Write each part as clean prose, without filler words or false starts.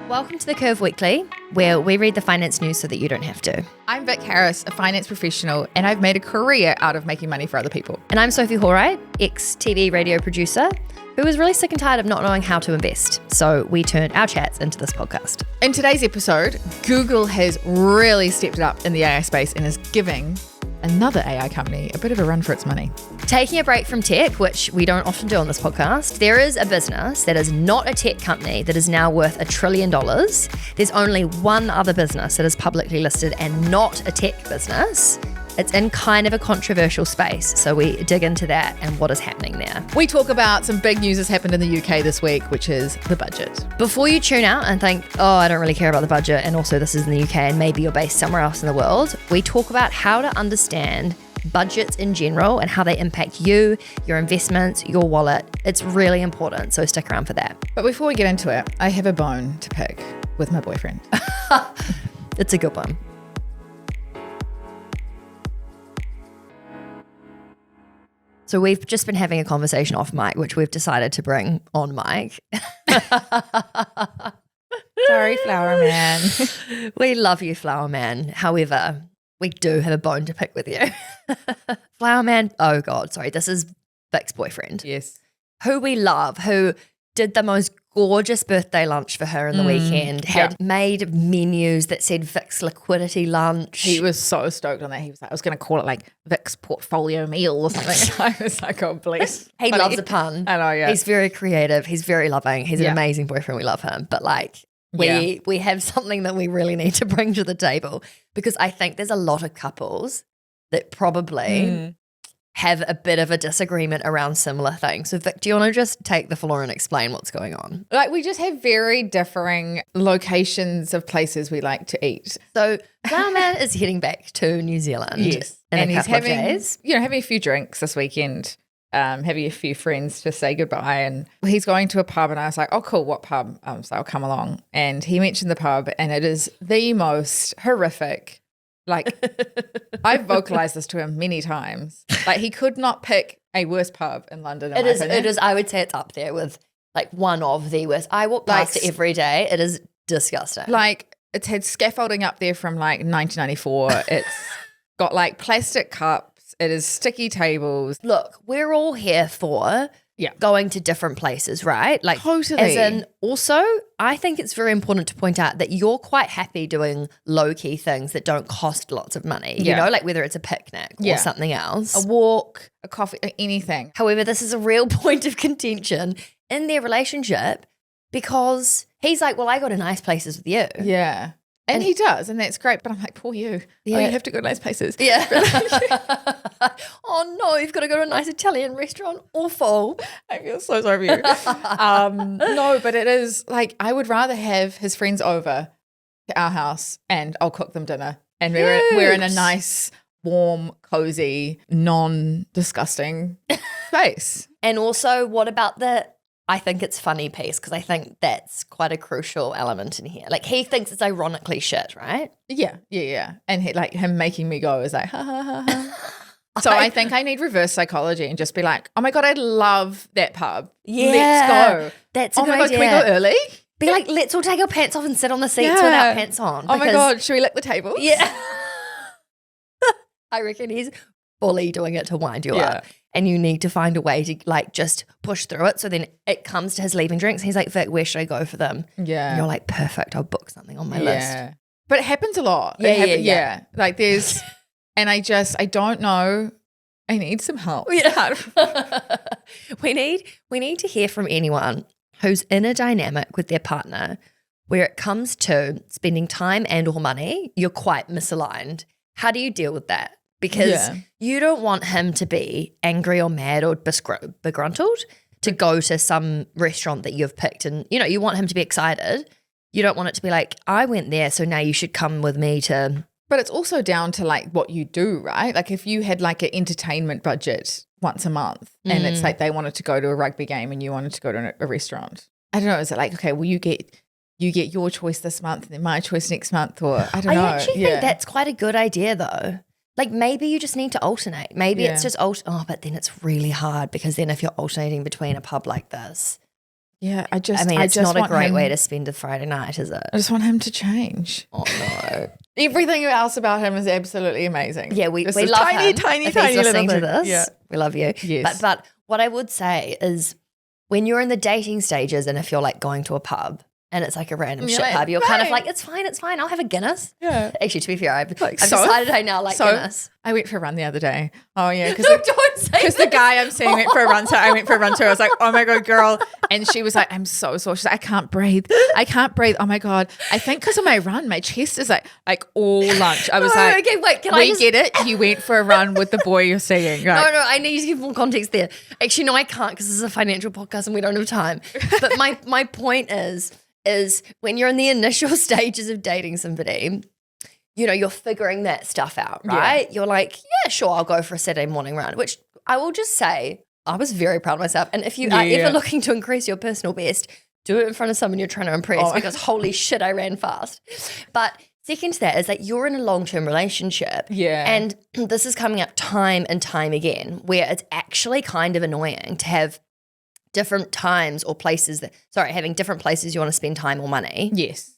Welcome to The Curve Weekly, where we read the finance news so that you don't have to. I'm Vic Harris, a finance professional, and I've made a career out of making money for other people. And I'm Sophie Horright, ex-TV radio producer, who was really sick and tired of not knowing how to invest. So we turned our chats into this podcast. In today's episode, Google has really stepped it up in the AI space and is giving another AI company a bit of a run for its money. Taking a break from tech, which we don't often do on this podcast, there is a business that is not a tech company that is now worth $1 trillion. There's only one other business that is publicly listed and not a tech business. It's in kind of a controversial space, so we dig into that and what is happening there. We talk about some big news that's happened in the UK this week, which is the budget. Before you tune out and think, oh, I don't really care about the budget, and also this is in the UK and maybe you're based somewhere else in the world, we talk about how to understand budgets in general and how they impact you, your investments, your wallet. It's really important, so stick around for that. But before we get into it, I have a bone to pick with my boyfriend. It's a good one. So we've just been having a conversation off mic, which we've decided to bring on mic. Sorry, Flower Man. We love you, Flower Man. However, we do have a bone to pick with you. Flower Man, oh God, sorry, this is Vic's boyfriend. Yes. Who we love, who did the most gorgeous birthday lunch for her in the weekend, had made menus that said Vic's liquidity lunch. He was so stoked on that. He was like, I was going to call it like Vic's portfolio meal or something. I was like, oh, bless. He loves a pun. I know, yeah. He's very creative. He's very loving. He's an amazing boyfriend. We love him. But like, we have something that we really need to bring to the table, because I think there's a lot of couples that probably have a bit of a disagreement around similar things. So Vic, do you want to just take the floor and explain what's going on? Like, we just have very differing locations of places we like to eat. So Flower Man is heading back to New Zealand in and a he's couple of days. having a few drinks this weekend, having a few friends to say goodbye. And he's going to a pub, and I was like, oh, cool, what pub? So I'll come along. And he mentioned the pub, and it is the most horrific. Like, I've vocalized this to him many times. Like, he could not pick a worse pub in London. It is. I would say it's up there with like one of the worst. I walk past it every day. It is disgusting. Like, it's had scaffolding up there from like 1994. It's got like plastic cups. It is sticky tables. Look, we're all here for going to different places, right? Like, totally. As in, also, I think it's very important to point out that you're quite happy doing low-key things that don't cost lots of money, you know, like whether it's a picnic or something else. A walk, a coffee, anything. However, this is a real point of contention in their relationship, because he's like, well, I go to nice places with you. Yeah. And he does, and that's great. But I'm like, poor you. Yeah. Oh, you have to go to nice places. Yeah. Oh, no, you've got to go to a nice Italian restaurant. Awful. I feel so sorry for you. No, but it is like, I would rather have his friends over to our house and I'll cook them dinner. And we're in a nice, warm, cozy, non-disgusting space. And also, what about I think it's funny piece, because I think that's quite a crucial element in here. Like, he thinks it's ironically shit, right? Yeah. And him making me go is like, ha, ha, ha, ha. So I think I need reverse psychology and just be like, oh my God, I love that pub. Yeah. Let's go. That's a good idea. idea. Can we go early? Be like, let's all take our pants off and sit on the seats with our pants on. Oh my God, should we lick the tables? Yeah. I reckon he's fully doing it to wind you up. And you need to find a way to like just push through it. So then it comes to his leaving drinks. He's like, Vic, where should I go for them? Yeah. And you're like, perfect, I'll book something on my list. But it happens a lot. Yeah. Like there's, and I don't know. I need some help. Yeah. We need to hear from anyone who's in a dynamic with their partner where it comes to spending time and or money, you're quite misaligned. How do you deal with that? Because you don't want him to be angry or mad or begruntled to go to some restaurant that you've picked, and you want him to be excited. You don't want it to be like, I went there, so now you should come with me to. But it's also down to like what you do, right? Like if you had like an entertainment budget once a month and it's like they wanted to go to a rugby game and you wanted to go to a restaurant. I don't know. Is it like, okay, well you get your choice this month and then my choice next month, or I don't know. I actually think that's quite a good idea though. Like maybe you just need to alternate. Maybe it's just but then it's really hard, because then if you're alternating between a pub like this, Yeah, I mean, it's not a want great him, way to spend a Friday night, is it? I just want him to change. Oh, no. Everything else about him is absolutely amazing. Yeah, we love tiny, him. tiny, If tiny he's listening little to thing. this, Yeah. we love you. Yes. But what I would say is when you're in the dating stages and if you're like going to a pub and it's like a random shit pub, you're kind of like, it's fine. I'll have a Guinness. Yeah. Actually, to be fair, I've Like, decided I now like Guinness. I went for a run the other day. Oh, yeah. Don't say Because the guy I'm seeing went for a run. So I went for a run too. I was like, oh my God, girl. And she was like, I'm so sore. She's like, I can't breathe. Oh my God. I think because of my run, my chest is like all lunch. I was like, okay, wait, get it? You went for a run with the boy you're seeing. Right? No, I need to give more context there. Actually, no, I can't because this is a financial podcast and we don't have time. But my point is when you're in the initial stages of dating somebody, you're figuring that stuff out, right? Yeah. You're like, yeah, sure, I'll go for a Saturday morning run, which I will just say, I was very proud of myself. And if you are ever looking to increase your personal best, do it in front of someone you're trying to impress because holy shit, I ran fast. But second to that is that you're in a long-term relationship. Yeah. And this is coming up time and time again where it's actually kind of annoying to have different times or places having different places you want to spend time or money. Yes.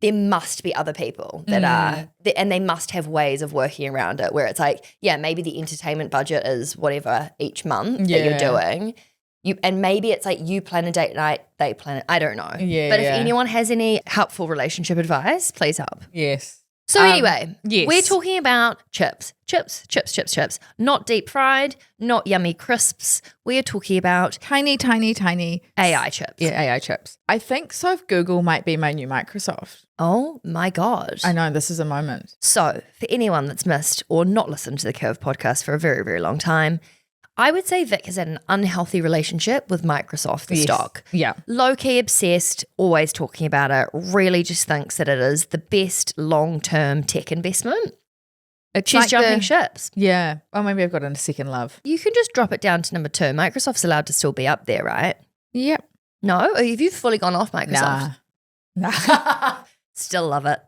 There must be other people that are, and they must have ways of working around it where it's like, yeah, maybe the entertainment budget is whatever each month that you're doing. And maybe it's like you plan a date night, they plan it. I don't know. Yeah, but if anyone has any helpful relationship advice, please help. Yes. So anyway, we're talking about chips, not deep fried, not yummy crisps. We're talking about tiny AI chips. Yeah, AI chips. I think so. Google might be my new Microsoft. Oh my God. I know, this is a moment. So for anyone that's missed or not listened to the Curve podcast for a very, very long time, I would say Vic has had an unhealthy relationship with Microsoft, the stock. Yeah. Low-key obsessed, always talking about it, really just thinks that it is the best long-term tech investment. She's like jumping ships. Yeah. Oh, maybe I've got a second love. You can just drop it down to number 2. Microsoft's allowed to still be up there, right? Yep. No? Or have you fully gone off Microsoft? Nah. Still love it.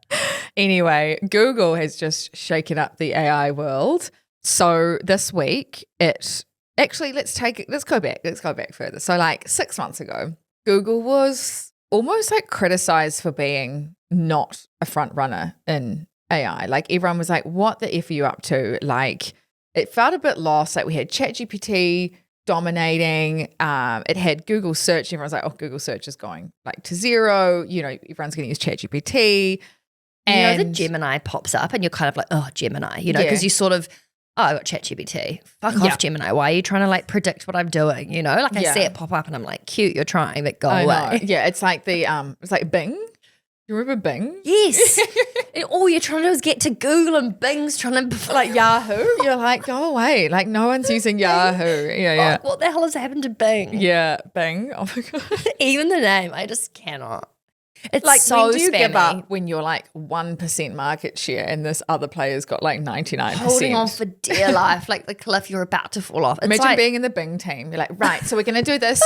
Anyway, Google has just shaken up the AI world. So this week, actually, let's go back further. So like 6 months ago, Google was almost like criticized for being not a front runner in AI. Like everyone was like, what the F are you up to? Like it felt a bit lost. Like we had ChatGPT dominating. It had Google search. Everyone's like, oh, Google search is going like to zero. Everyone's going to use ChatGPT. And the Gemini pops up and you're kind of like, oh, Gemini, because you sort of, oh, I got ChatGPT. Fuck off, Gemini. Why are you trying to like predict what I'm doing? Like I see it pop up and I'm like, cute, you're trying, but go away. Yeah, it's like it's like Bing. You remember Bing? Yes. And all you're trying to do is get to Google and Bing's trying to like Yahoo. You're like, go away. Like no one's using Yahoo. Yeah. What the hell has happened to Bing? Yeah, Bing. Oh my God. Even the name, I just cannot. It's like, so when do you spammy. give up when you're like 1% market share and this other player's got like 99%? Holding on for dear life, like the cliff you're about to fall off. It's Imagine like, being in the Bing team. You're like, right, so we're going to do this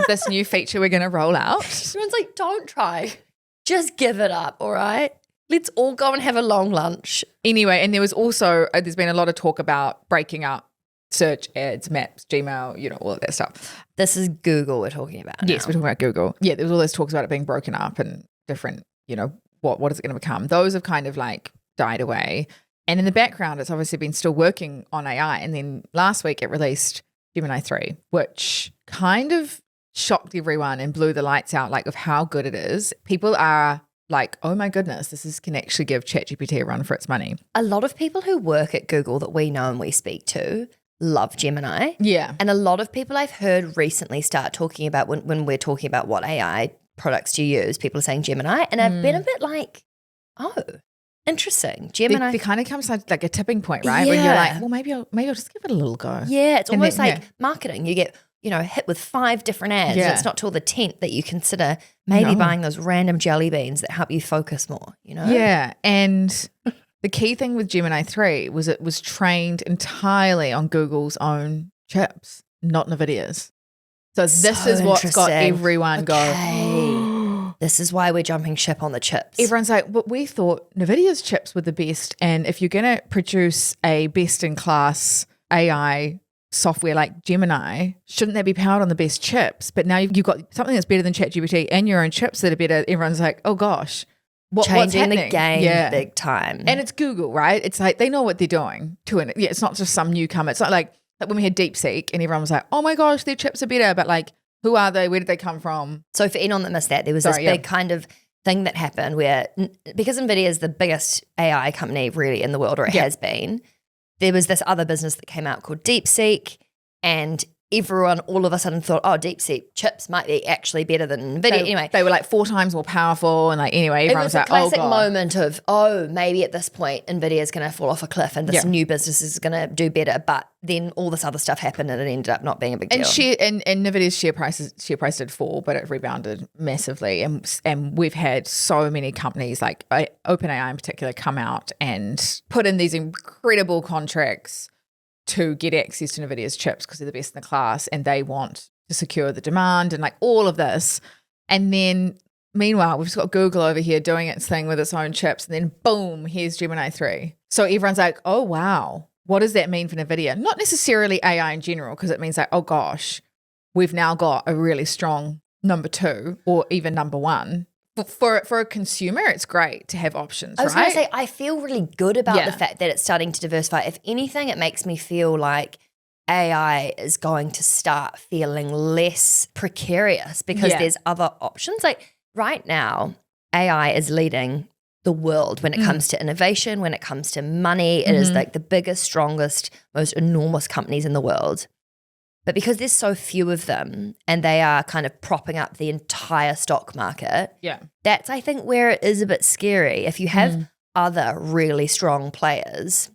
this new feature we're going to roll out. Everyone's like, don't try. Just give it up, all right? Let's all go and have a long lunch. Anyway, and there was also, there's been a lot of talk about breaking up search, ads, maps, Gmail, all of that stuff. This is Google we're talking about now. Yes, we're talking about Google. Yeah, there was all those talks about it being broken up and different, what is it going to become? Those have kind of like died away. And in the background, it's obviously been still working on AI. And then last week it released Gemini 3, which kind of shocked everyone and blew the lights out like of how good it is. People are like, oh my goodness, this can actually give ChatGPT a run for its money. A lot of people who work at Google that we know and we speak to love Gemini. Yeah. And a lot of people I've heard recently start talking about when we're talking about what AI products do you use, people are saying Gemini. And I've been a bit like, oh, interesting. Gemini. There kind of comes like a tipping point, right? When you're like, well, maybe I'll just give it a little go. Yeah. It's almost like marketing. You get, hit with 5 different ads. Yeah. And it's not till the 10th that you consider maybe buying those random jelly beans that help you focus more, Yeah. And the key thing with Gemini 3 was it was trained entirely on Google's own chips, not Nvidia's. So this is what's got everyone going. This is why we're jumping ship on the chips. Everyone's like, but we thought Nvidia's chips were the best. And if you're going to produce a best-in-class AI software like Gemini, shouldn't that be powered on the best chips? But now you've got something that's better than ChatGPT and your own chips that are better. Everyone's like, oh gosh, what's Changing happening? the game big time. And it's Google, right? It's like they know what they're doing to it. Yeah, it's not just some newcomer. It's not like when we had DeepSeek and everyone was like, oh my gosh, their chips are better. But like, who are they? Where did they come from? So for anyone that missed that, there was this big kind of thing that happened where, because Nvidia is the biggest AI company really in the world, or it has been, there was this other business that came out called DeepSeek, and everyone all of a sudden thought, oh, DeepSeek chips might be actually better than Nvidia. Anyway, they were like 4 times more powerful, and like everyone was like, a classic oh, God. moment of, oh, maybe at this point Nvidia is going to fall off a cliff and this new business is going to do better. But then all this other stuff happened and it ended up not being a big deal. And Nvidia's share price did fall, but it rebounded massively. And we've had so many companies like OpenAI in particular come out and put in these incredible contracts to get access to Nvidia's chips because they're the best in the class and they want to secure the demand and like all of this. And then meanwhile, we've just got Google over here doing its thing with its own chips, and then boom, here's Gemini 3. So everyone's like, oh, wow, what does that mean for Nvidia? Not necessarily AI in general, because it means like, oh gosh, we've now got a really strong number 2 or even number 1. For a consumer, it's great to have options, right? I was going to say, I feel really good about the fact that it's starting to diversify. If anything, it makes me feel like AI is going to start feeling less precarious because there's other options. Like right now, AI is leading the world when it comes to innovation, when it comes to money. It is like the biggest, strongest, most enormous companies in the world. But because there's so few of them and they are kind of propping up the entire stock market, that's, I think, where it is a bit scary. If you have other really strong players,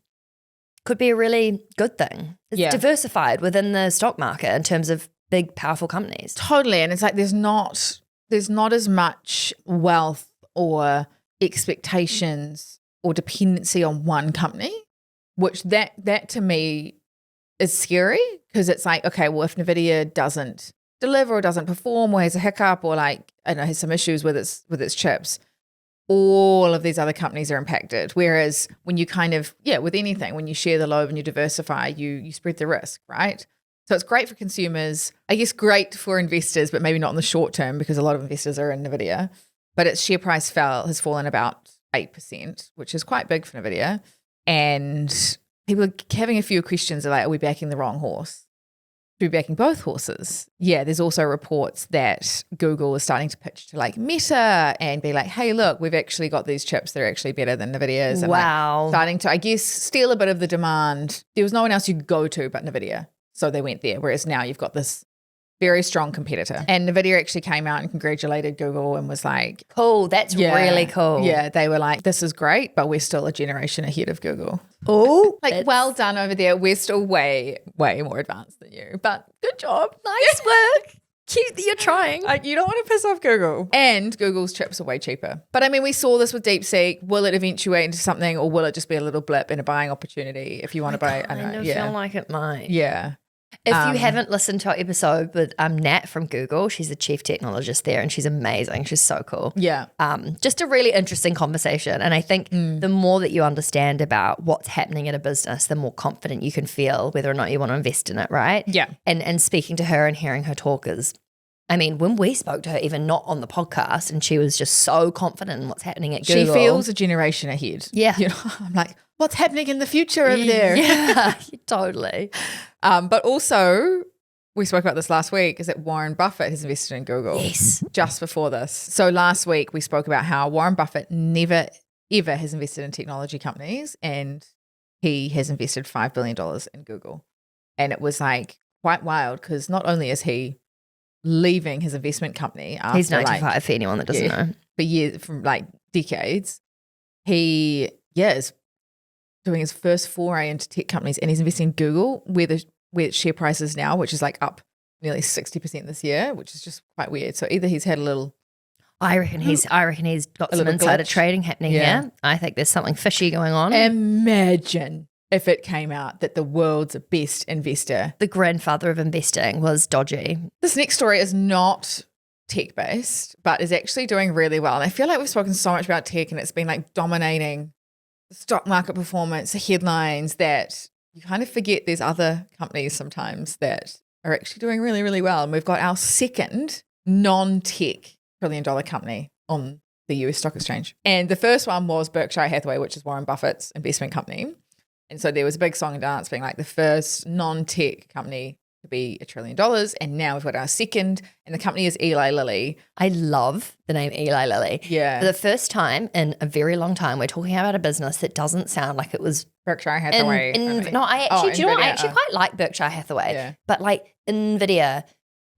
could be a really good thing. It's diversified within the stock market in terms of big, powerful companies. Totally. And it's like there's not as much wealth or expectations or dependency on one company, which that to me is scary, because it's like, okay, well, if Nvidia doesn't deliver or doesn't perform or has a hiccup or like, I don't know, has some issues with its chips, all of these other companies are impacted. Whereas when you kind of, with anything, when you share the load and you diversify, you spread the risk, right? So it's great for consumers, I guess great for investors, but maybe not in the short term because a lot of investors are in Nvidia. But its share price has fallen about 8%, which is quite big for Nvidia. And people are having a few questions like, are we backing the wrong horse? Should we be backing both horses? Yeah, there's also reports that Google is starting to pitch to like Meta and be like, hey, look, we've actually got these chips that are actually better than Nvidia's. And like starting to, I guess, steal a bit of the demand. There was no one else you could go to but Nvidia. So they went there. Whereas now you've got this very strong competitor. And Nvidia actually came out and congratulated Google and was like, cool, that's really cool. Yeah, they were like, this is great, but we're still a generation ahead of Google. Oh, like, well done over there. We're still way, way more advanced than you, but good job. Nice work. Cute that you're trying. You don't want to piss off Google. And Google's chips are way cheaper. But I mean, we saw this with DeepSeek. Will it eventuate into something, or will it just be a little blip in a buying opportunity if you want to buy? I feel like it might. Yeah. If you haven't listened to our episode with Nat from Google, she's the chief technologist there and she's amazing. She's so cool. Yeah. Just a really interesting conversation. And I think the more that you understand about what's happening in a business, the more confident you can feel whether or not you want to invest in it, right? Yeah. And speaking to her and hearing her talk is, I mean, when we spoke to her, even not on the podcast, and she was just so confident in what's happening at Google. She feels a generation ahead. Yeah. You know, I'm like, what's happening in the future over there? Yeah, totally. But also, we spoke about this last week, is that Warren Buffett has invested in Google. Yes. Just before this. So last week we spoke about how Warren Buffett never, ever has invested in technology companies, and he has invested $5 billion in Google. And it was like quite wild because not only is he leaving his investment company after he's 95 for anyone that doesn't know. For years, from like decades, he is doing his first foray into tech companies, and he's investing in Google where its share price is now, which is like up nearly 60% this year, which is just quite weird. So either he's had a little I reckon he's got some insider trading happening here. I think there's something fishy going on. Imagine if it came out that the world's best investor, the grandfather of investing, was dodgy. This next story is not tech-based, but is actually doing really well. And I feel like we've spoken so much about tech and it's been like dominating the stock market performance, the headlines, that you kind of forget there's other companies sometimes that are actually doing really, really well. And we've got our second non-tech trillion-dollar company on the US stock exchange. And the first one was Berkshire Hathaway, which is Warren Buffett's investment company. And so there was a big song and dance being like the first non-tech company to be $1 trillion. And now we've got our second, and the company is Eli Lilly. I love the name Eli Lilly. Yeah. For the first time in a very long time, we're talking about a business that doesn't sound like it was Berkshire Hathaway. No, I actually, do you know what? I actually Nvidia. quite like Berkshire Hathaway. Yeah. But like Nvidia,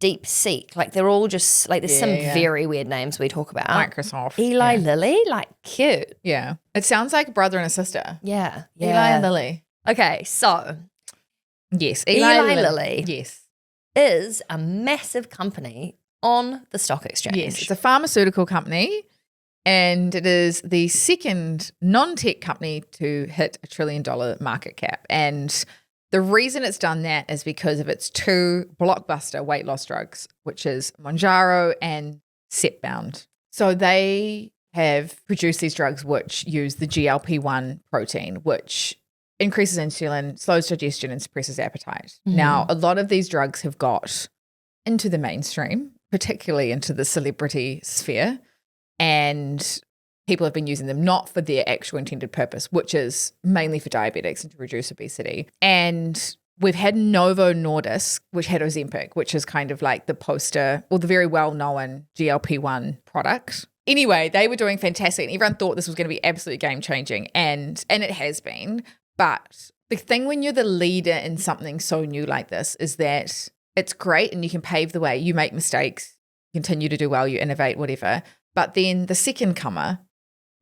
DeepSeek, like they're all just like there's some Yeah. very weird names we talk about. Microsoft. Eli Yeah. Lilly, like cute. Yeah. It sounds like a brother and a sister. Yeah. Eli Yeah. and Lilly. Okay, so Yes. Eli Lilly. Yes. is a massive company on the stock exchange. Yes. It's a pharmaceutical company, and it is the second non-tech company to hit $1 trillion market cap. And the reason it's done that is because of its two blockbuster weight loss drugs, which is Mounjaro and Zepbound. So they have produced these drugs which use the GLP-1 protein, which increases insulin, slows digestion, and suppresses appetite. Mhm. Now, a lot of these drugs have got into the mainstream, particularly into the celebrity sphere, and people have been using them not for their actual intended purpose, which is mainly for diabetics and to reduce obesity. And we've had Novo Nordisk, which had Ozempic, which is kind of like the poster or the very well-known GLP-1 product. Anyway, they were doing fantastic, and everyone thought this was going to be absolutely game-changing, and it has been. But the thing when you're the leader in something so new like this is that it's great and you can pave the way. You make mistakes, continue to do well, you innovate, whatever. But then the second comer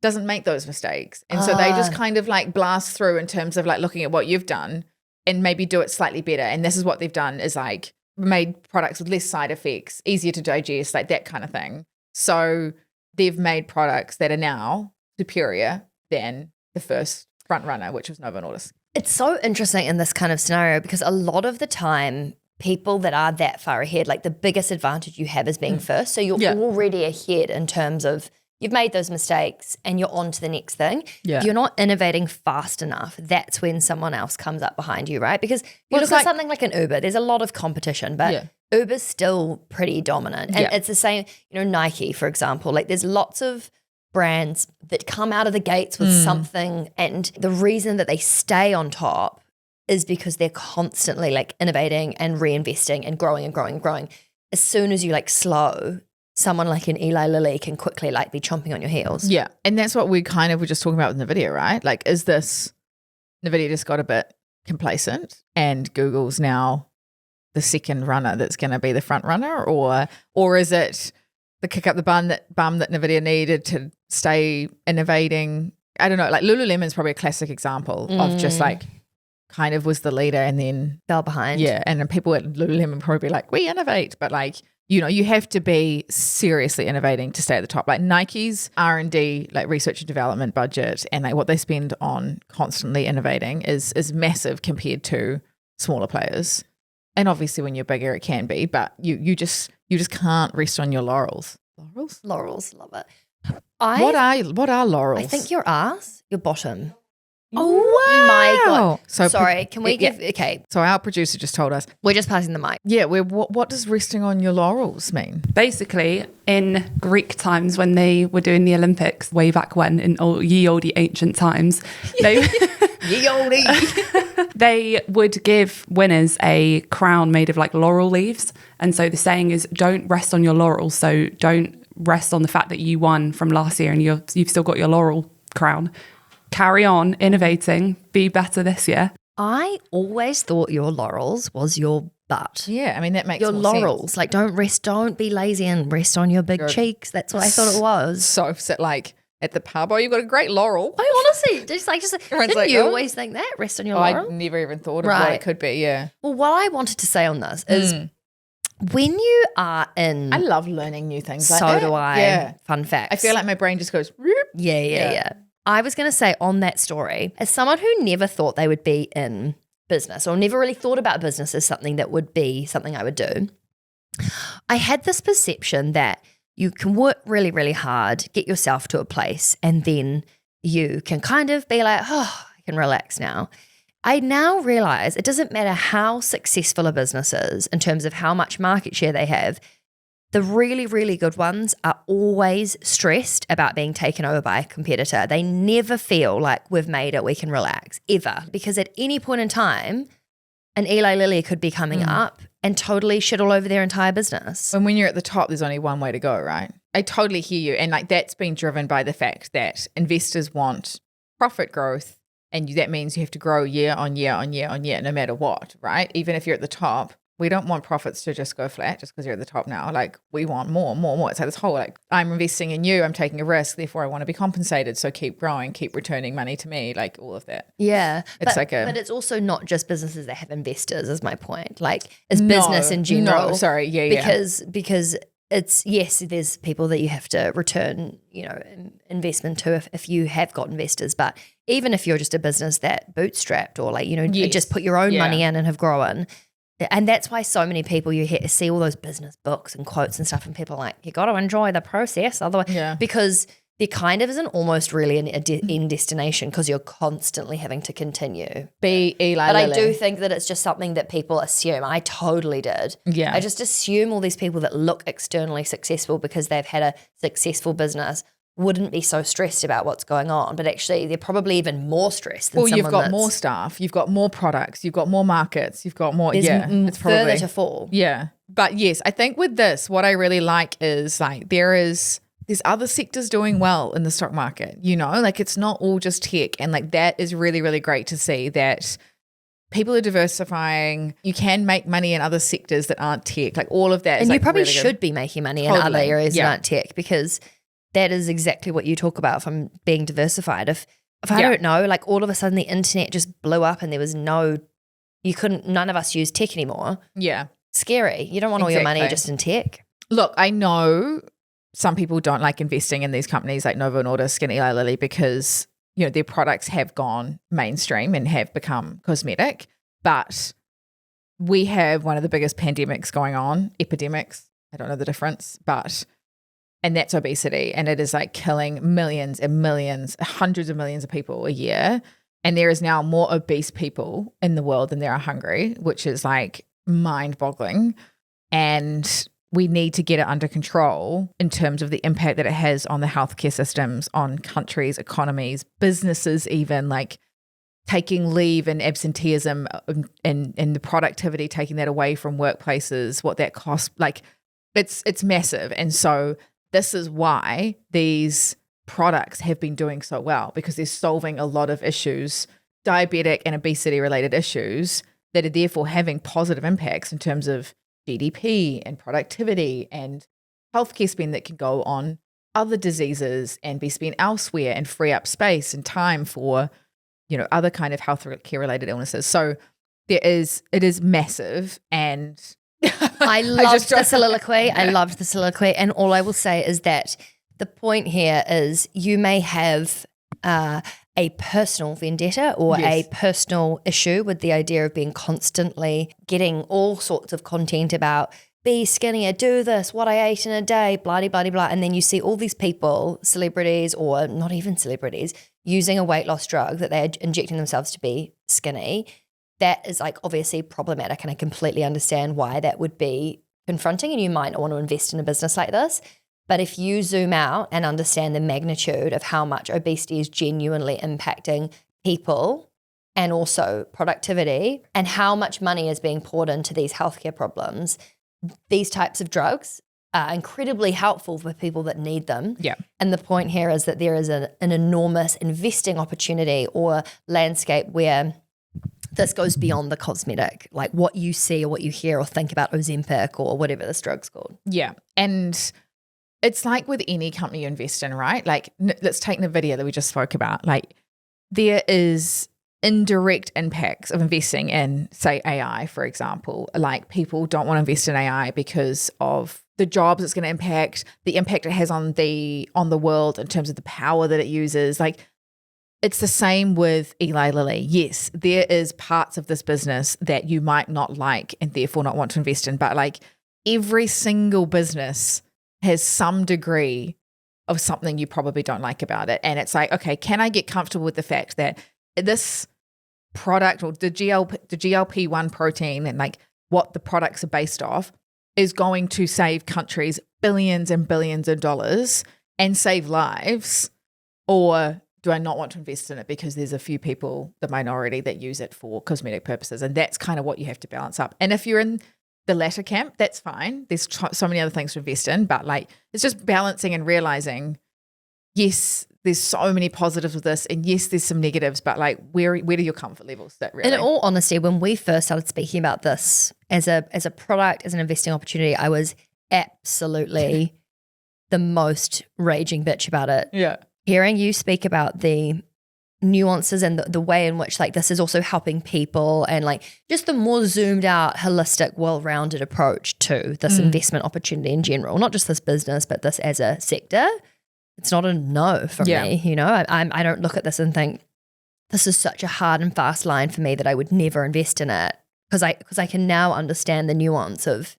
doesn't make those mistakes. And so they just kind of like blast through in terms of like looking at what you've done and maybe do it slightly better. And this is what they've done is like made products with less side effects, easier to digest, like that kind of thing. So they've made products that are now superior than the first front runner, which was Novo Nordisk. It's so interesting in this kind of scenario because a lot of the time, people that are that far ahead, like the biggest advantage you have is being first. So you're already ahead in terms of you've made those mistakes and you're on to the next thing. Yeah. If you're not innovating fast enough, that's when someone else comes up behind you, right? Because if you Well, look it's at like- something like an Uber, there's a lot of competition, but Uber's still pretty dominant. And it's the same, Nike, for example, like there's lots of brands that come out of the gates with something, and the reason that they stay on top is because they're constantly like innovating and reinvesting and growing and growing and growing. As soon as you like slow, someone like an Eli Lilly can quickly like be chomping on your heels. Yeah. And that's what we kind of were just talking about with Nvidia, right? Like, is this Nvidia just got a bit complacent and Google's now the second runner that's going to be the front runner, or is it the kick up the bum that Nvidia needed to stay innovating? I don't know. Like Lululemon's probably a classic example of just like kind of was the leader and then Fell behind. yeah, and then people at Lululemon probably be like, we innovate, but like, you have to be seriously innovating to stay at the top. Like Nike's R&D, like research and development budget, and like what they spend on constantly innovating is massive compared to smaller players. And obviously, when you're bigger, it can be, but you just can't rest on your laurels. Laurels, love it. What are laurels? I think your ass, your bottom. Oh my God. So Sorry, can we yeah. give, okay, So our producer just told us. we're just passing the mic. Yeah, what does resting on your laurels mean? Basically, in Greek times when they were doing the Olympics, way back when, in ye olde ancient times, they they would give winners a crown made of like laurel leaves. And so the saying is, don't rest on your laurels. So don't rest on the fact that you won from last year and you've still got your laurel crown. Carry on innovating, be better this year. I always thought your laurels was your butt. Yeah, I mean, that makes Your more laurels, sense. like don't be lazy and rest on your big cheeks. That's what I thought it was. So sit like at the pub, you've got a great laurel. I honestly just Everyone's didn't like, you oh. always think that? Rest on your I laurel? never even thought of what Right. it could be, yeah. Well, what I wanted to say on this is when you are in, I love learning new things like so that. do I. Yeah. Fun facts. I feel like my brain just goes, "Roop." Yeah. I was going to say on that story, as someone who never thought they would be in business or never really thought about business as something that would be something I would do, I had this perception that you can work really, really hard, get yourself to a place, and then you can kind of be like, oh, I can relax now. I now realize it doesn't matter how successful a business is in terms of how much market share they have. The really, really good ones are always stressed about being taken over by a competitor. They never feel like we've made it, we can relax, ever. Because at any point in time, an Eli Lilly could be coming up and totally shit all over their entire business. And when you're at the top, there's only one way to go, right? I totally hear you. And like that's been driven by the fact that investors want profit growth. And that means you have to grow year on year on year on year, no matter what, right? Even if you're at the top, we don't want profits to just go flat just because you're at the top now. Like we want more. It's like this whole like, I'm investing in you, I'm taking a risk, therefore I want to be compensated. So keep growing, keep returning money to me, like all of that. Yeah. But it's also not just businesses that have investors is my point. Like it's business in general. Because it's, yes, there's people that you have to return, investment to if you have got investors. But even if you're just a business that bootstrapped or like, just put your own money in and have grown. And that's why so many people you see all those business books and quotes and stuff, and people are like, you got to enjoy the process. Otherwise, because there kind of isn't almost really an end destination because you're constantly having to continue. Be Eli But Lilly. I do think that it's just something that people assume. I totally did. Yeah. I just assume all these people that look externally successful because they've had a successful business wouldn't be so stressed about what's going on, but actually they're probably even more stressed than someone you've got more staff, you've got more products, you've got more markets, you've got more, it's further probably to fall. Yeah. But yes, I think with this, what I really like is like there's other sectors doing well in the stock market, like it's not all just tech. And like that is really, really great to see that people are diversifying. You can make money in other sectors that aren't tech, like all of that. And is you like probably really should be making money in other areas that aren't tech, because that is exactly what you talk about from being diversified. If I don't know, like all of a sudden the internet just blew up and there was none of us use tech anymore. Yeah. Scary. You don't want all your money just in tech. Look, I know some people don't like investing in these companies like Novo Nordisk and Eli Lilly because, their products have gone mainstream and have become cosmetic. But we have one of the biggest pandemics going on, epidemics. I don't know the difference, and that's obesity. And it is like killing millions and millions, hundreds of millions of people a year. And there is now more obese people in the world than there are hungry, which is like mind-boggling. And we need to get it under control in terms of the impact that it has on the healthcare systems, on countries, economies, businesses, even like taking leave and absenteeism and the productivity, taking that away from workplaces, what that costs. Like it's massive. And so this is why these products have been doing so well, because they're solving a lot of issues, diabetic and obesity related issues, that are therefore having positive impacts in terms of GDP and productivity and healthcare spend that can go on other diseases and be spent elsewhere and free up space and time for, other kind of healthcare related illnesses. So it is massive. And I loved the soliloquy. I loved the soliloquy. And all I will say is that the point here is you may have a personal vendetta or a personal issue with the idea of being constantly getting all sorts of content about be skinnier, do this, what I ate in a day, blah, blah, blah, blah. And then you see all these people, celebrities or not even celebrities, using a weight loss drug that they're injecting themselves to be skinny. That is like obviously problematic, and I completely understand why that would be confronting, and you might not want to invest in a business like this. But if you zoom out and understand the magnitude of how much obesity is genuinely impacting people and also productivity and how much money is being poured into these healthcare problems, these types of drugs are incredibly helpful for people that need them. Yeah. And the point here is that there is an enormous investing opportunity or landscape where this goes beyond the cosmetic, like what you see or what you hear or think about Ozempic or whatever this drug's called. Yeah. And it's like with any company you invest in, right? Like let's take Nvidia that we just spoke about. Like there is indirect impacts of investing in, say, AI, for example. Like people don't want to invest in AI because of the jobs it's going to impact, the impact it has on the world in terms of the power that it uses. Like it's the same with Eli Lilly. Yes, there is parts of this business that you might not like and therefore not want to invest in, but like every single business has some degree of something you probably don't like about it. And it's like, okay, can I get comfortable with the fact that this product or the GLP-1 protein and like what the products are based off is going to save countries billions and billions of dollars and save lives, or do I not want to invest in it because there's a few people, the minority, that use it for cosmetic purposes? And that's kind of what you have to balance up. And if you're in the latter camp, that's fine. There's so many other things to invest in, but like it's just balancing and realizing, yes, there's so many positives with this, and yes, there's some negatives, but like where do your comfort levels sit really? In all honesty, when we first started speaking about this as a product, as an investing opportunity, I was absolutely the most raging bitch about it. Yeah. Hearing you speak about the nuances and the way in which like this is also helping people, and like just the more zoomed out, holistic, well-rounded approach to this investment opportunity in general, not just this business, but this as a sector, it's not a no for me. You know, I don't look at this and think this is such a hard and fast line for me that I would never invest in it, because I can now understand the nuance of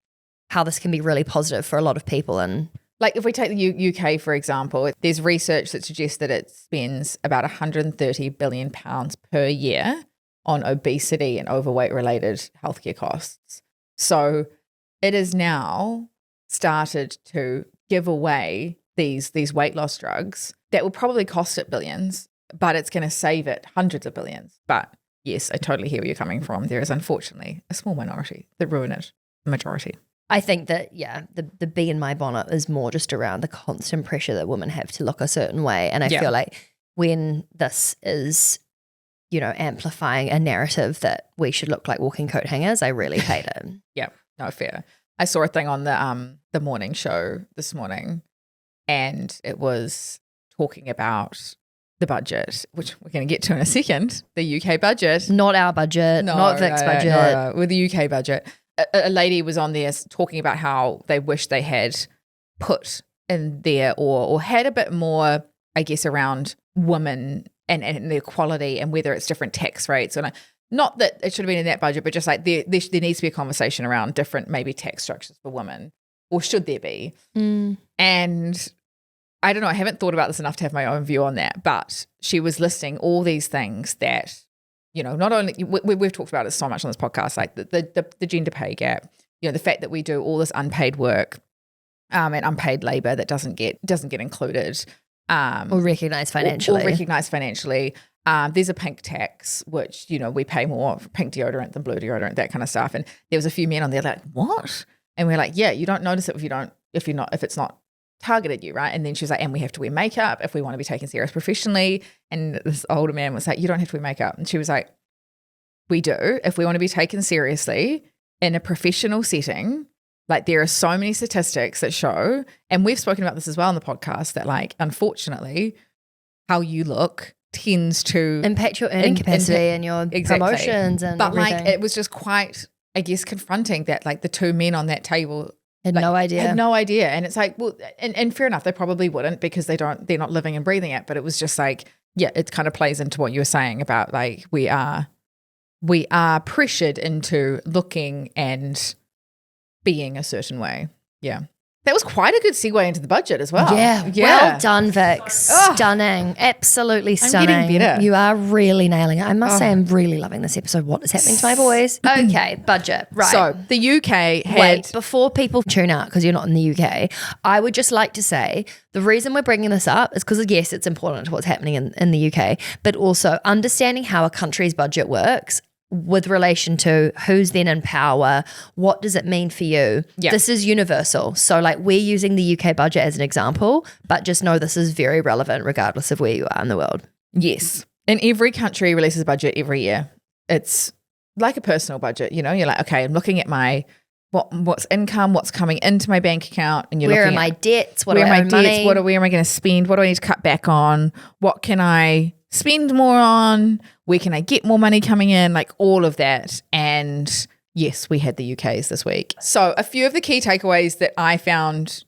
how this can be really positive for a lot of people. And like if we take the UK, for example, there's research that suggests that it spends about 130 billion pounds per year on obesity and overweight related healthcare costs. So it is now started to give away these weight loss drugs that will probably cost it billions, but it's going to save it hundreds of billions. But yes, I totally hear where you're coming from. There is unfortunately a small minority that ruin it, the majority. I think that, the bee in my bonnet is more just around the constant pressure that women have to look a certain way. And I feel like when this is, you know, amplifying a narrative that we should look like walking coat hangers, I really hate it. Yeah, no, fair. I saw a thing on the morning show this morning, and it was talking about the budget, which we're going to get to in a second, the UK budget. Not our budget, not Vic's budget. No, with the UK budget. A lady was on there talking about how they wish they had put in there or had a bit more, I guess, around women and the equality and whether it's different tax rates. And not that it should have been in that budget, but just like there needs to be a conversation around different maybe tax structures for women, or should there be? And I don't know, I haven't thought about this enough to have my own view on that, but she was listing all these things that, you know, not only we've talked about it so much on this podcast, like the gender pay gap, you know, the fact that we do all this unpaid work and unpaid labor that doesn't get included or recognized financially. Or recognized financially. There's a pink tax, which, you know, we pay more for pink deodorant than blue deodorant, that kind of stuff. And there was a few men on there like, what? And we're like, yeah, you don't notice it if it's not targeted you, right? And then she was like, and we have to wear makeup if we want to be taken serious professionally. And this older man was like, you don't have to wear makeup. And she was like, we do if we want to be taken seriously in a professional setting. Like there are so many statistics that show, and we've spoken about this as well on the podcast, that like unfortunately how you look tends to impact your earning capacity and your promotions and but everything. Like it was just quite, I guess, confronting that like the two men on that table had no idea. And it's like, well, and fair enough, they probably wouldn't because they're not living and breathing it. But it was just like, yeah, it kind of plays into what you were saying about like we are pressured into looking and being a certain way. Yeah. That was quite a good segue into the budget as well. Yeah. Well done, Vic. Stunning. Absolutely stunning. I'm getting better. You are really nailing it. I must say I'm really loving this episode. What is happening to my voice? Okay, budget. Right. So the UK had... Wait, before people tune out because you're not in the UK, I would just like to say the reason we're bringing this up is because, yes, it's important to what's happening in the UK, but also understanding how a country's budget works with relation to who's then in power, what does it mean for you? Yeah. This is universal. So like we're using the UK budget as an example, but just know this is very relevant regardless of where you are in the world. Yes. And every country releases a budget every year. It's like a personal budget, you know, you're like, okay, I'm looking at my what's income, what's coming into my bank account, and you're where looking are my debts? Where am I going to spend? What do I need to cut back on? What can I spend more on? Where can I get more money coming in? Like all of that. And yes, we had the UK's this week. So a few of the key takeaways that I found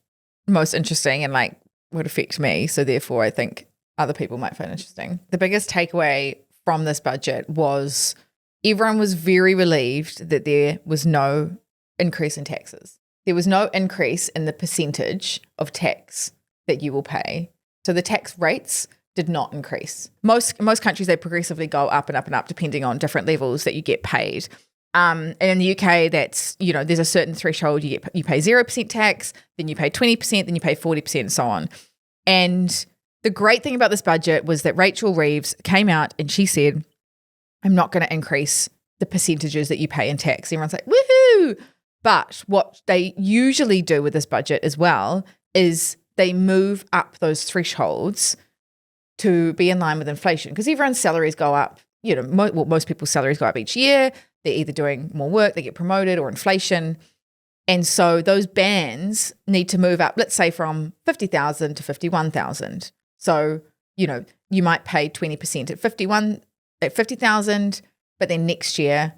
most interesting and like would affect me, so therefore I think other people might find interesting. The biggest takeaway from this budget was everyone was very relieved that there was no increase in taxes. There was no increase in the percentage of tax that you will pay. So the tax rates did not increase. Most countries, they progressively go up and up and up depending on different levels that you get paid. And in the UK, that's, there's a certain threshold. You pay 0% tax, then you pay 20%, then you pay 40%, and so on. And the great thing about this budget was that Rachel Reeves came out and she said, I'm not going to increase the percentages that you pay in tax. Everyone's like, woohoo! But what they usually do with this budget as well is they move up those thresholds to be in line with inflation, because everyone's salaries go up. Most people's salaries go up each year. They're either doing more work, they get promoted, or inflation. And so those bands need to move up, let's say from 50,000 to 51,000. So, you might pay 20% at 50,000, but then next year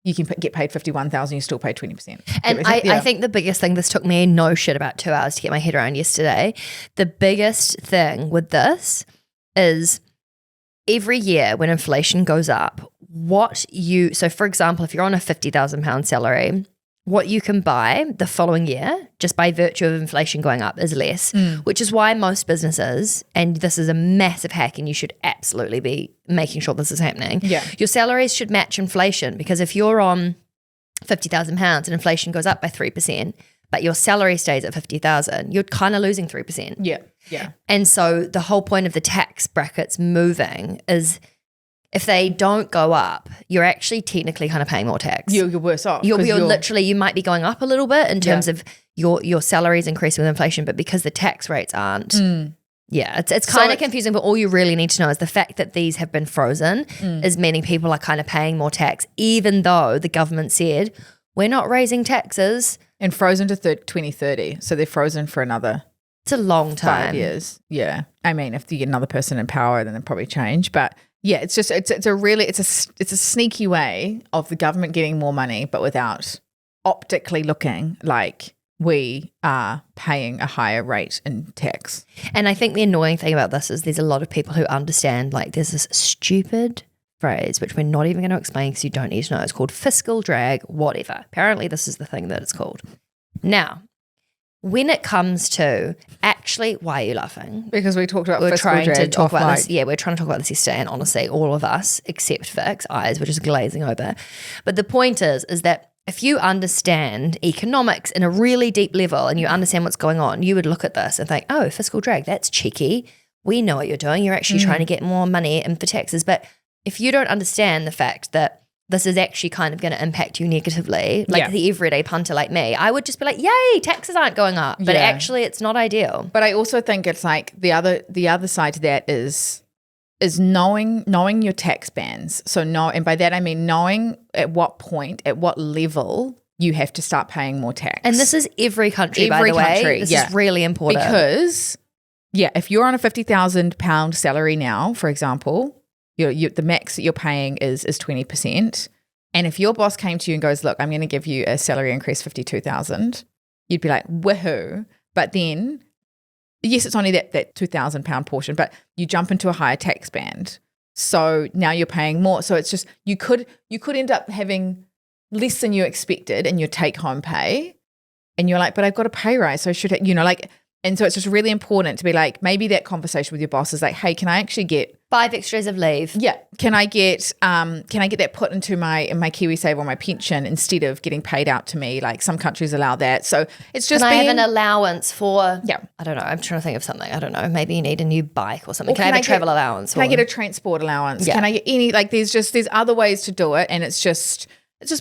you can get paid 51,000, you still pay 20%. And I think the biggest thing, this took me no shit about 2 hours to get my head around yesterday. The biggest thing with this is every year when inflation goes up, so for example, if you're on a £50,000 salary, what you can buy the following year, just by virtue of inflation going up, is less, which is why most businesses, and this is a massive hack and you should absolutely be making sure this is happening, your salaries should match inflation, because if you're on £50,000 and inflation goes up by 3%, but your salary stays at 50,000, you're kind of losing 3%. Yeah. And so the whole point of the tax brackets moving is if they don't go up, you're actually technically kind of paying more tax. You're worse off. You're literally, you might be going up a little bit in terms of your salaries increasing with inflation, but because the tax rates aren't. It's kind of confusing, but all you really need to know is the fact that these have been frozen is meaning people are kind of paying more tax, even though the government said, we're not raising taxes. And frozen to 2030. So they're frozen for another... It's a long time. 5 years. Yeah. I mean, if you get another person in power, then they'll probably change. But yeah, it's a sneaky way of the government getting more money, but without optically looking like we are paying a higher rate in tax. And I think the annoying thing about this is there's a lot of people who understand, like, there's this stupid phrase, which we're not even going to explain because you don't need to know. It's called fiscal drag, whatever. Apparently this is the thing that it's called. Now, when it comes to actually, why are you laughing? Because we talked about we're fiscal trying drag to talk about mic. this. Yeah, we're trying to talk about this yesterday, and honestly, all of us, except Vic's eyes, were just glazing over. But the point is that if you understand economics in a really deep level and you understand what's going on, you would look at this and think, oh, fiscal drag, that's cheeky. We know what you're doing. You're actually trying to get more money in for taxes. But if you don't understand the fact that this is actually kind of going to impact you negatively, like the everyday punter like me, I would just be like, yay, taxes aren't going up. But actually it's not ideal. But I also think it's like the other side to that is knowing your tax bands. So and by that I mean knowing at what point, at what level you have to start paying more tax. And this is every country, by the way. This is really important. Because, if you're on a £50,000 salary now, for example, the max that you're paying is 20%. And if your boss came to you and goes, look, I'm going to give you a salary increase 52,000, you'd be like, woohoo. But then, yes, it's only that £2,000 portion, but you jump into a higher tax band. So now you're paying more. So it's just, you could end up having less than you expected in your take home pay. And you're like, but I've got a pay rise. So I should, and so it's just really important to be like, maybe that conversation with your boss is like, hey, can I actually get 5 extra days of leave? Yeah. Can I get that put into my KiwiSave or my pension instead of getting paid out to me? Like some countries allow that. So it's just I have an allowance for, I don't know, I'm trying to think of something. I don't know. Maybe you need a new bike or something. Can I have a travel allowance? Can I get a transport allowance? Yeah. Can I get any, there's other ways to do it. And it's just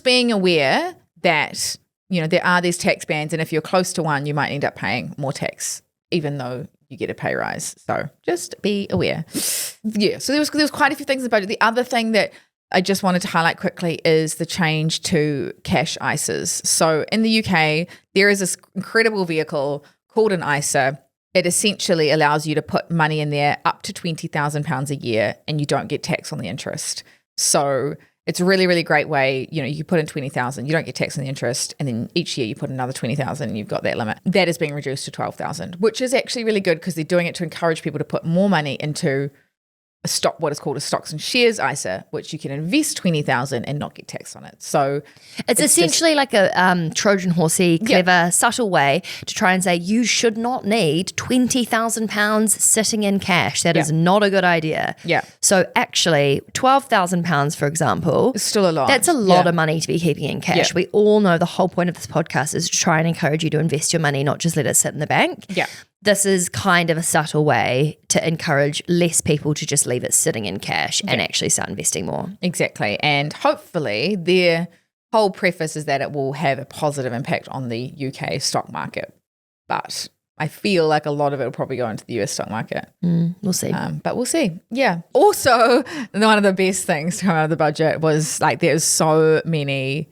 being aware that, there are these tax bands, and if you're close to one, you might end up paying more tax, even though you get a pay rise. So just be aware. Yeah. So there was quite a few things about it. The other thing that I just wanted to highlight quickly is the change to cash ISAs. So in the UK, there is this incredible vehicle called an ISA. It essentially allows you to put money in there up to £20,000 a year, and you don't get tax on the interest. So it's a really, really great way. You put in 20,000, you don't get tax on the interest, and then each year you put another 20,000 and you've got that limit. That is being reduced to 12,000, which is actually really good because they're doing it to encourage people to put more money into what is called a stocks and shares ISA, which you can invest 20,000 and not get taxed on it. So it's essentially like a Trojan horsey, clever, subtle way to try and say you should not need £20,000 sitting in cash. That is not a good idea. Yeah. So actually, £12,000, for example, it's still a lot. That's a lot of money to be keeping in cash. Yeah. We all know the whole point of this podcast is to try and encourage you to invest your money, not just let it sit in the bank. Yeah. This is kind of a subtle way to encourage less people to just leave it sitting in cash and actually start investing more. Exactly. And hopefully their whole preface is that it will have a positive impact on the UK stock market. But I feel like a lot of it will probably go into the US stock market. We'll see. But we'll see. Yeah. Also, one of the best things to come out of the budget was like there's so many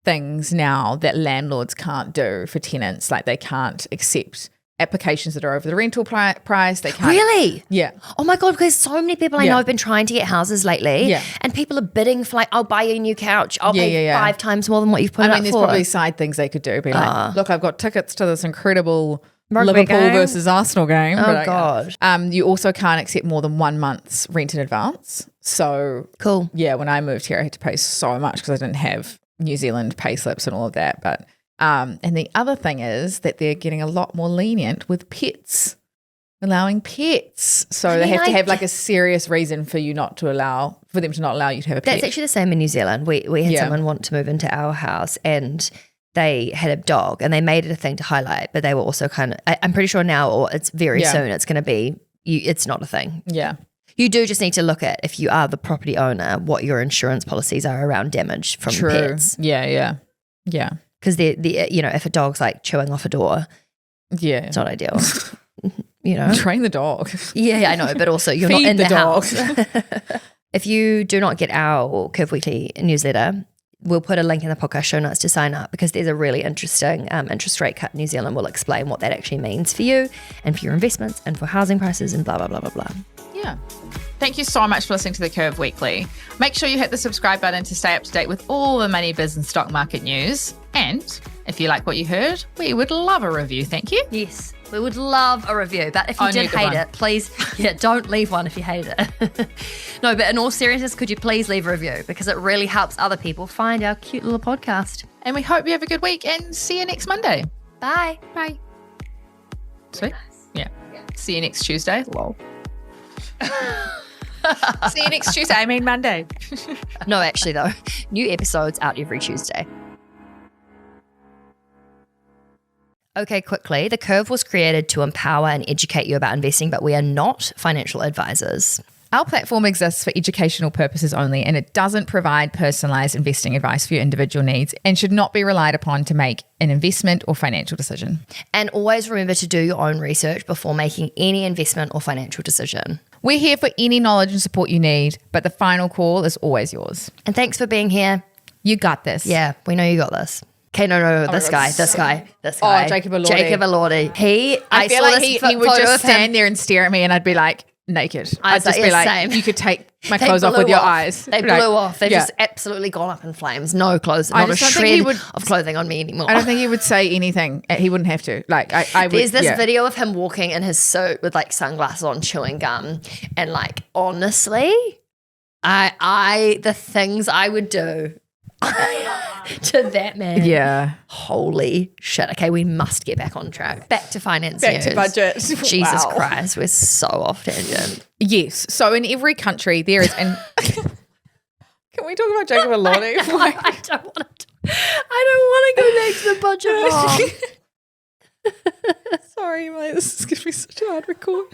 things now that landlords can't do for tenants. Like they can't accept applications that are over the rental price. They can't. Really? Yeah. Oh my God, because so many people I know have been trying to get houses lately. Yeah. And people are bidding for like, I'll buy you a new couch. I'll pay 5 times more than what you've put it up there's for. probably side things they could do. Be like, look, I've got tickets to this incredible Rugby Liverpool game. versus Arsenal game. Oh God. You also can't accept more than 1 month's rent in advance. So Cool. yeah, when I moved here, I had to pay so much because I didn't have New Zealand pay slips and all of that. But and the other thing is that they're getting a lot more lenient with pets, allowing pets. So they have to have like a serious reason for them to not allow you to have a pet. That's actually the same in New Zealand. We had someone want to move into our house and they had a dog and they made it a thing to highlight, but they were also kind of, I'm pretty sure now or it's very soon it's going to be, it's not a thing. Yeah. You do just need to look at, if you are the property owner, what your insurance policies are around damage from pets. Yeah. Because if a dog's like chewing off a door, it's not ideal. Train the dog. Yeah, I know, but also you're Feed not in the dog. house. If you do not get our Curve Weekly newsletter, we'll put a link in the podcast show notes to sign up because there's a really interesting interest rate cut in New Zealand. We'll explain what that actually means for you and for your investments and for housing prices and blah, blah, blah, blah, blah. Yeah. Thank you so much for listening to The Curve Weekly. Make sure you hit the subscribe button to stay up to date with all the money, biz and stock market news. And if you like what you heard, we would love a review. Thank you. Yes, we would love a review. But if you did hate it, please, don't leave one if you hated it. No, but in all seriousness, could you please leave a review? Because it really helps other people find our cute little podcast. And we hope you have a good week and see you next Monday. Bye. Bye. Sweet. Yeah. See you next Tuesday. Lol. See you next Tuesday. I mean Monday. No, actually, though. New episodes out every Tuesday. Okay, quickly. The Curve was created to empower and educate you about investing, but we are not financial advisors. Our platform exists for educational purposes only, and it doesn't provide personalized investing advice for your individual needs and should not be relied upon to make an investment or financial decision. And always remember to do your own research before making any investment or financial decision. We're here for any knowledge and support you need, but the final call is always yours. And thanks for being here. You got this. Yeah, we know you got this. Okay, no, this guy. Oh, Jacob Elordi. Jacob Elordi. I feel like he would just stand there and stare at me and I'd be like, naked. I'd just be like, same. You could take my clothes off with your eyes. They blew off. They've just absolutely gone up in flames. No clothes, not a shred of clothing on me anymore. I don't think he would say anything. He wouldn't have to. Like, I would. There's this video of him walking in his suit with like sunglasses on, chewing gum, and like honestly, the things I would do to that man. Yeah. Holy shit. Okay, we must get back on track. Back to finance news. Back to budget. Jesus Christ, we're so off tangent. Yes. So in every country there is an Can we talk about Jacob Elordi? I don't want to go back to the budget, Mom. Sorry, mate. This is going to be such a hard record.